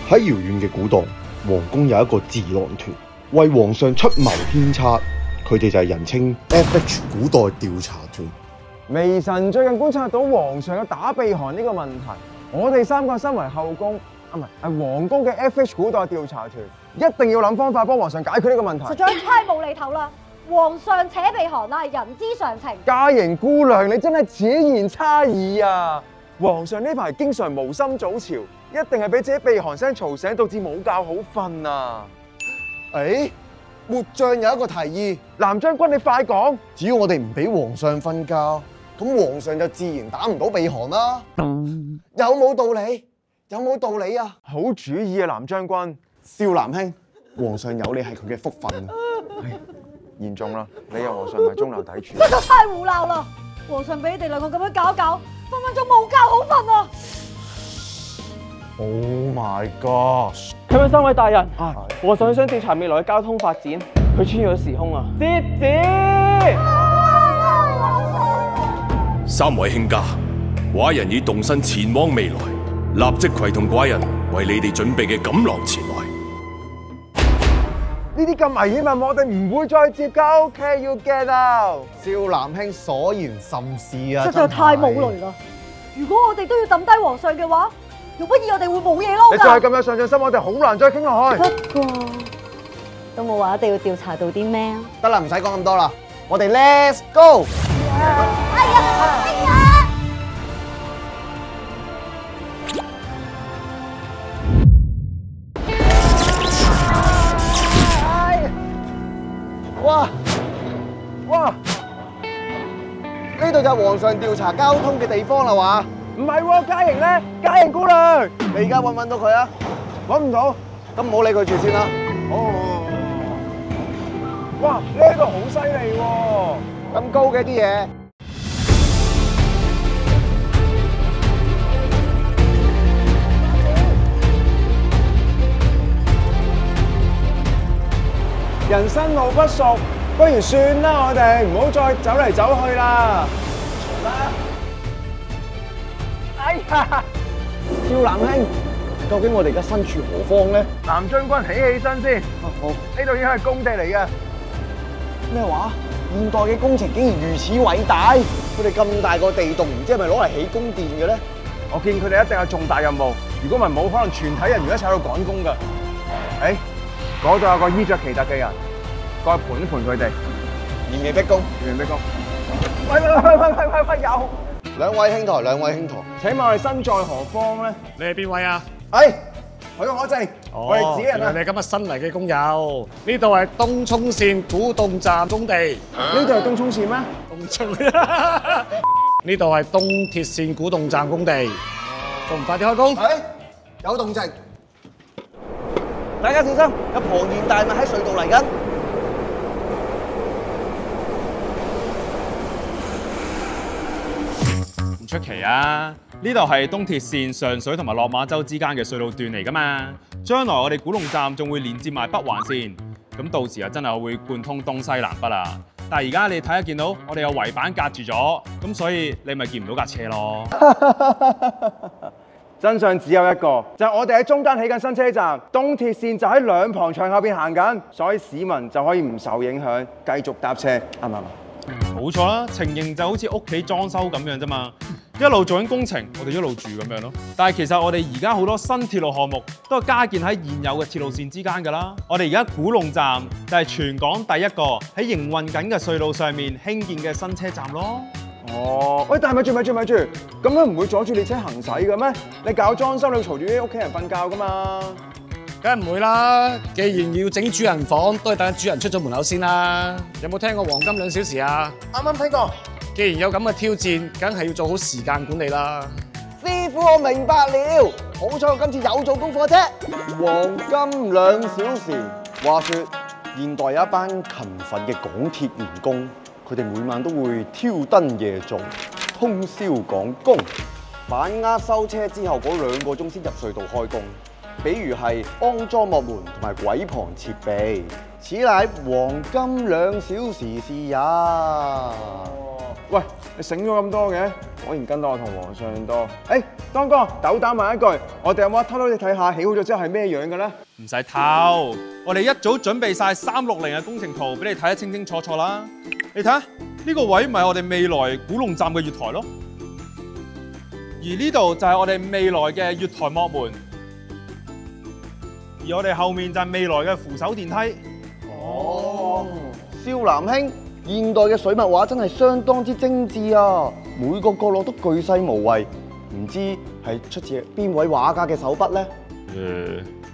喺遙遠嘅古代，皇宮有一個智囊團，為皇上出謀獻策。佢哋就係人稱 FH 古代調查團。微臣最近觀察到皇上有打鼻鼾呢個問題，我哋三個身為後宮係皇宮嘅 FH 古代調查團，一定要諗方法幫皇上解決呢個問題。實在太無厘頭啦！皇上扯鼻鼾係人之常情。嘉瑩姑娘，你真係此言差矣啊！皇上呢排經常無心早朝，一定係俾自己鼻鼾聲嘈醒，導致冇覺好瞓啊！末將有一個提議，南將軍你快講！只要我哋唔俾皇上瞓覺，咁皇上就自然打唔到鼻鼾啦。有冇道理？有冇道理啊？好主意啊，南將軍。少南兄，皇上有你係佢嘅福分。嚴重啦，你有皇上係中流砥柱。實在太胡鬧啦！皇上俾你哋兩個咁樣搞一搞，分分鐘冇覺好瞓啊！ Oh my gosh！ 咁樣三位大人，皇上想調查未來嘅交通發展，佢穿越咗時空啊！接旨！三位卿家，寡人已動身前往未來，立即攜同寡人為你哋準備嘅錦囊前來。呢啲咁危險嘅，我哋唔會再接交。OK， you get out。少南兄所言甚是啊！實在太冇雷啦！如果我哋都要抌低皇上嘅話，容不易我哋會冇嘢撈㗎。你再係咁樣上進心，我哋好難再傾落去。不過都冇話一定要調查到啲咩啊！得啦，唔使講咁多啦，我哋 Let's go！ 哎呀！哇！呢度就係皇上調查交通嘅地方啦，話？唔係喎，嘉瑩咧，嘉瑩姑娘，你而家揾唔揾到佢啊？揾唔到。咁唔好理佢住先啦。哇！呢度好犀利喎，咁高嘅啲嘢。人生路不熟，不如算啦，我哋唔好再走嚟走去啦。哎呀，少南兄，究竟我哋而家身處何方咧？南將軍起身先。好。呢度已經係工地嚟嘅。咩話？現代嘅工程竟然如此偉大？佢哋咁大個地洞，唔知係咪攞嚟起供電嘅咧？我見佢哋一定有重大任務，如果唔係冇可能全體人員一齊喺度趕工㗎。嗰度有個衣着奇特嘅人，過去盤一盤佢哋。嚴刑逼供，嚴刑逼供。喂，有！兩位兄台，兩位兄台，請問我哋身在何方咧？你係邊位啊？許可證，我哋自己人啊！你今日新嚟嘅工友，呢度係東涌線古洞站工地。呢度係東涌線咩？東涌，呢度係東鐵線古洞站工地。仲唔快啲開工？有動靜。大家小心，有龐然大物喺隧道嚟緊。唔出奇啊！呢度係東鐵線上水同埋落馬洲之間嘅隧道段嚟㗎嘛。將來我哋古洞站仲會連接埋北環線，咁到時啊真係會貫通東西南北啊！但係而家你睇下見到我哋有圍板隔住咗，咁所以你咪見唔到架車咯。真相只有一個，就係我哋喺中間起緊新車站，東鐵線就喺兩旁牆後邊行緊，所以市民就可以唔受影響，繼續搭車，啱唔啱啊？冇錯啦，情形就好似屋企裝修咁樣啫嘛，一路做緊工程，我哋一路住咁樣咯。但係其實我哋而家好多新鐵路項目都係加建喺現有嘅鐵路線之間㗎啦。我哋而家古洞站就係全港第一個喺營運緊嘅隧道上面興建嘅新車站咯。喂，但係咪住，咁樣唔會阻住列車行駛嘅咩？你搞裝修，你要嘈住啲屋企人瞓覺㗎嘛？梗係唔會啦！既然要整主人房，都係等主人出咗門口先啦。有冇聽過黃金2小時啊？啱啱聽過。既然有咁嘅挑戰，梗係要做好時間管理啦。師傅，我明白了。好彩我今次有做功課啫。黃金2小時。話說，現代有一班勤奮嘅港鐵員工，佢哋每晚都會挑燈夜做，通宵趕工，把握收車之後嗰2個鐘先入隧道開工。比如係安裝幕門同埋軌旁設備，此乃黃金2小時是也。喂，你醒咗咁多嘅，果然跟到我同皇上多。當哥，斗膽問一句，我哋有冇偷偷哋睇下起好咗之後係咩樣嘅咧？唔使偷，我哋一早準備晒360嘅工程圖俾你睇得清清楚楚啦。你睇下呢個位咪係我哋未來古龍站嘅月台咯，而呢度就係我哋未來嘅月台幕門，而我哋後面就係未來嘅扶手電梯。哦，少南兄，現代嘅水墨畫真係相當之精緻啊！每個角落都巨細無遺，唔知係出自邊位畫家嘅手筆咧？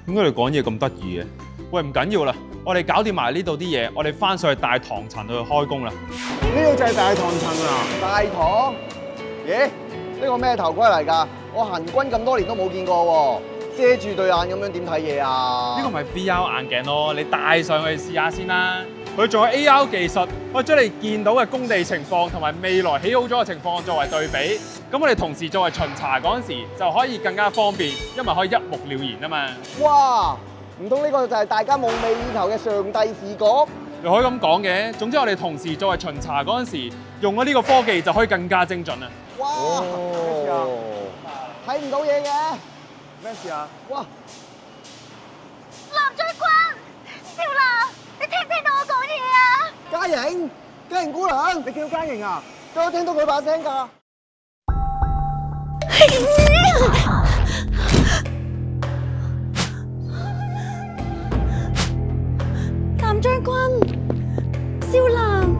點解你講嘢咁得意嘅？喂，唔緊要啦，我哋搞掂埋呢度啲嘢，我哋翻上去大堂層度去開工啦。呢度就係大堂層啊！大堂？咦？呢個咩頭盔嚟㗎？我行軍咁多年都冇見過喎，遮住對眼咁樣點睇嘢啊？呢個咪 VR 眼鏡咯，你戴上去試下先啦。佢仲有 AR 技術，可以將你見到嘅工地情況同埋未來起好咗嘅情況作為對比。咁我哋同時作為巡查嗰陣時，就可以更加方便，因為可以一目了然啊嘛。哇！唔通呢個就係大家夢寐以求嘅上帝視角？你可以咁講嘅。總之我哋同時作為巡查嗰陣時，用咗呢個科技就可以更加精準啦。哇！咩事啊？睇唔到嘢嘅。咩事啊？哇！藍將軍，少蘭，你聽唔聽到我講嘢啊？嘉瑩姑娘，你叫嘉瑩啊？都有聽到佢把聲㗎。藍將軍，少蘭，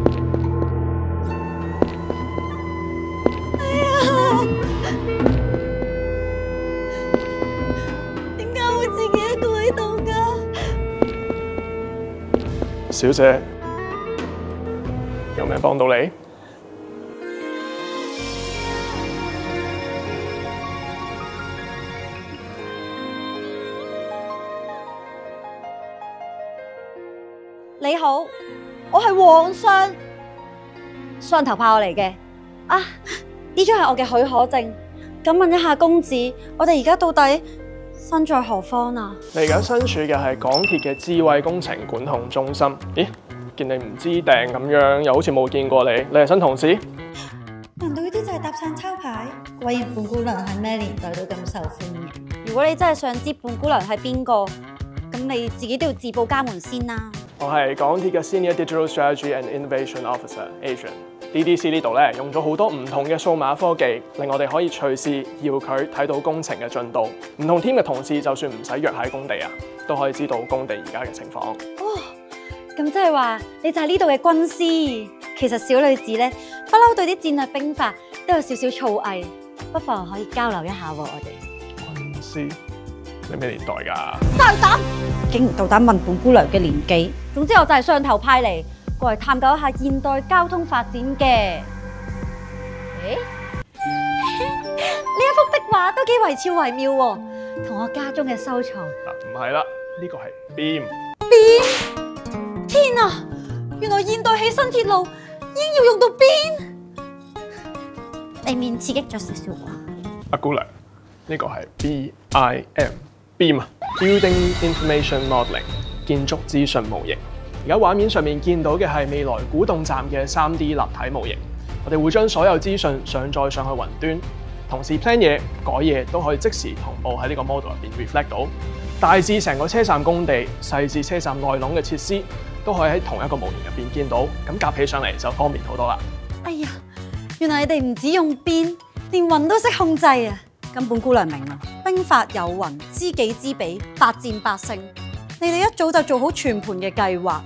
點解會自己一個喺度㗎？小姐，有咩幫到你？你好，我係皇上，雙頭炮嚟嘅。啊，呢張係我嘅許可證。咁問一下公子，我哋而家到底身在何方啊？你而家身處嘅係港鐵嘅智慧工程管控中心。咦，見你唔知定咁樣，又好似冇見過你。你係新同事？難道呢啲就係搭訕抄牌？果然本姑娘喺咩年代都咁受歡迎。如果你真係想知本姑娘係邊個，咁你自己都要自報家門先啦。我係港鐵嘅 Senior Digital Strategy and Innovation Officer Adrian。DDC 呢度咧用咗好多唔同嘅數碼科技，令我哋可以隨時遙距睇到工程嘅進度。唔同 team 嘅同事就算唔使約喺工地啊，都可以知道工地而家嘅情況。哦，咁即係話你就係呢度嘅軍師。其實小女子咧不嬲對啲戰略兵法都有少少造詣，不妨可以交流一下喎。我哋軍師，你咩年代㗎？大膽！竟然夠膽問本姑娘嘅年紀。總之我就係上頭派嚟過嚟探究一下現代交通發展嘅。誒，呢一幅壁畫都幾惟肖惟妙喎，同我家中嘅收藏。唔係啦，呢個係 beam。邊？天啊！原來現代起新鐵路已經要用到邊？未免刺激咗少少啩。阿姑娘，呢個係 BIM 啊 ，Building Information Modeling 建築資訊模型。而家畫面上面見到嘅係未來古洞站嘅3D 立體模型。我哋會將所有資訊上載上去雲端，同時 plan 嘢、改嘢都可以即時同步喺呢個 model 入邊 reflect 到。大至成個車站工地，細至車站內籠嘅設施，都可以喺同一個模型入邊見到。咁夾起上嚟就方便好多啦。哎呀，原來你哋唔止用邊，連雲都識控制啊！咁本姑娘明啦，兵法有雲，知己知彼，百戰百勝。你哋一早就做好全盤嘅計劃，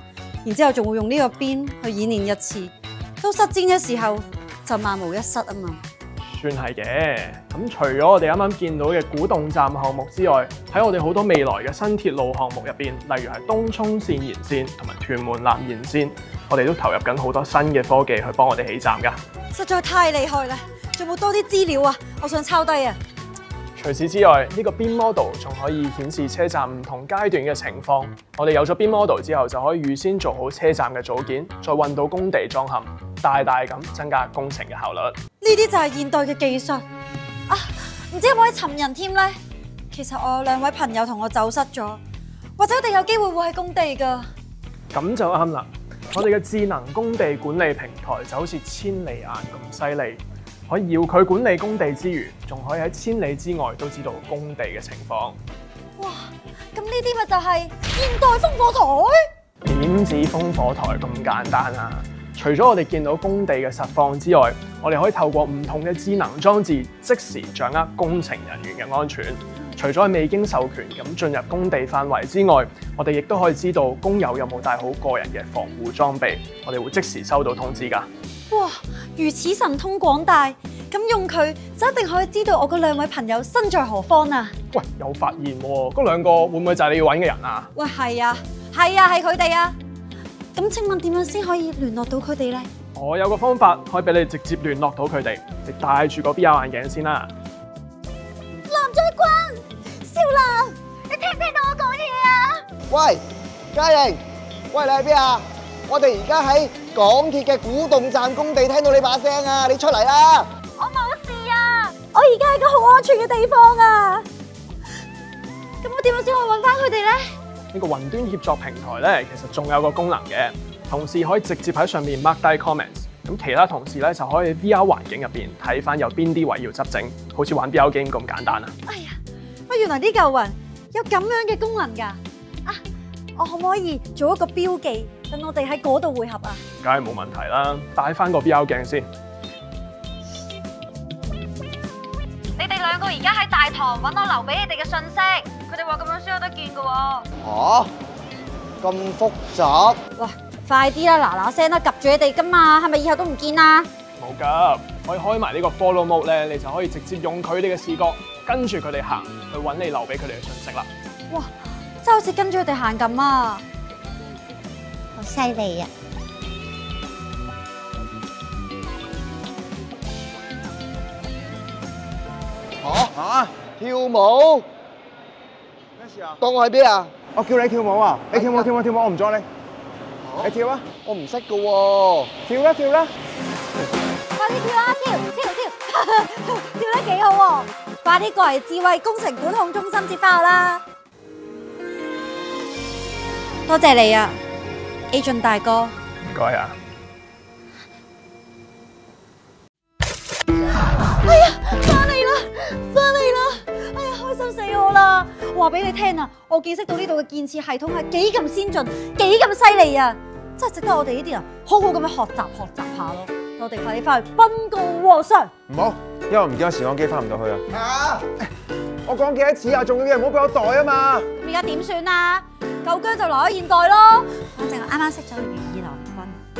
然之後仲會用呢個邊去演練一次，到實戰嘅時候就萬無一失啊嘛。算係嘅。咁除咗我哋啱啱見到嘅古洞站項目之外，喺我哋好多未來嘅新鐵路項目入邊，例如係東涌線延線同埋屯門南延線，我哋都投入緊好多新嘅科技去幫我哋起站㗎。實在太厲害啦！仲有冇多啲資料啊？我想抄低啊！除此之外，呢個 BIM model 仲可以顯示車站唔同階段嘅情況。我哋有咗 BIM model 之後，就可以預先做好車站嘅組件，再運到工地裝嵌，大大咁增加工程嘅效率。呢啲就係現代嘅技術啊！唔知有冇可以尋人添呢？其實我有2位朋友同我走失咗，或者我哋有機會會喺工地㗎。咁就啱啦！我哋嘅智能工地管理平台就好似千里眼咁犀利，可以遙距管理工地之餘，仲可以喺千里之外都知道工地嘅情況。哇！咁呢啲咪就係現代烽火台？點止烽火台咁簡單啊！除咗我哋見到工地嘅實況之外，我哋可以透過唔同嘅智能裝置，即時掌握工程人員嘅安全。除咗係未經授權咁進入工地範圍之外，我哋亦都可以知道工友有冇帶好個人嘅防護裝備，我哋會即時收到通知㗎。哇！如此神通廣大，咁用佢就一定可以知道我嗰兩位朋友身在何方啊！喂，有發現喎，嗰兩個會唔會就係你要揾嘅人啊？喂，係啊，係佢哋啊！咁請問點樣先可以聯絡到佢哋咧？我有個方法可以俾你直接聯絡到佢哋，你戴住個 VR 眼鏡先啦。藍將軍，少蘭，你聽唔聽到我講嘢啊？喂，嘉瑩，喂，你喺邊啊？我哋而家喺港鐵嘅古洞站工地聽到你把聲啊！你出嚟啦！我冇事啊，我而家喺個好安全嘅地方啊！咁我點樣先可以揾翻佢哋咧？呢個雲端協作平台咧，其實仲有個功能嘅，同事可以直接喺上面 mark 低 comments， 咁其他同事咧就可以喺 VR 環境入邊睇翻有邊啲位要執整，好似玩 VR game 咁簡單啊！哎呀，原來呢嚿雲有咁樣嘅功能㗎！啊，我可唔可以做一個標記，等我哋喺嗰度會合啊？梗係冇問題啦，戴翻個 VR 鏡先。你哋兩個而家喺大堂揾我留俾你哋嘅信息，佢哋話咁樣先有得見㗎喎。嚇，咁複雜？哇，快啲啦，嗱嗱聲啦，及住你哋㗎嘛，係咪以後都唔見啊？冇急，可以開埋呢個 follow mode 咧，你就可以直接用佢哋嘅視覺跟住佢哋行，去揾你留俾佢哋嘅信息啦。哇，真係好似跟住佢哋行咁啊！好犀利啊！嚇，跳舞？咩事啊？當我喺邊啊？我叫你跳舞啊！你跳舞，我唔阻你。你跳啊！我唔識㗎喎。跳啦！快啲跳啦！跳，跳得幾好喎！快啲過嚟智慧工程管控中心接翻我啦！多謝你啊，A 俊大哥。唔該啊！哎呀，翻嚟啦！哎呀，開心死我啦！話俾你聽啊，我見識到呢度嘅建設系統係幾咁先進，幾咁犀利啊！真係值得我哋呢啲人好好咁樣學習下咯。我哋快啲翻去禀告皇上。唔好，因為我唔見個時光機翻唔到去啊！嚇！我講幾多次啊？重要嘅嘢唔好俾我袋啊嘛！而家點算啊？舊姜就留喺現代咯。反正我啱啱識咗個如意郎君。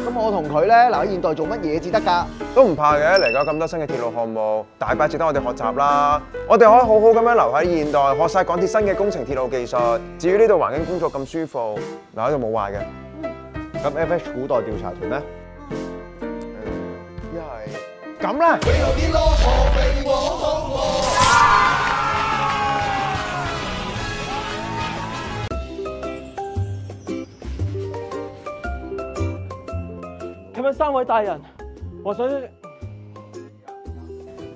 咁我同佢咧留喺現代做乜嘢至得㗎？都唔怕嘅，嚟緊咁多新嘅鐵路項目，大把值得我哋學習啦。我哋可以好好咁樣留喺現代，學晒港鐵新嘅工程鐵路技術。至於呢度環境工作咁舒服，留喺度冇壞嘅。咁 FH 古代調查團咧？一係咁啦。咁樣三位大人，我想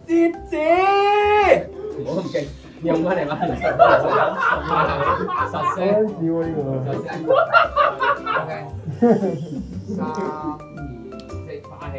姐姐，唔好咁勁，用翻嚟嘛，好有型啊！實聲笑喎呢個。OK，3、2、1，快起！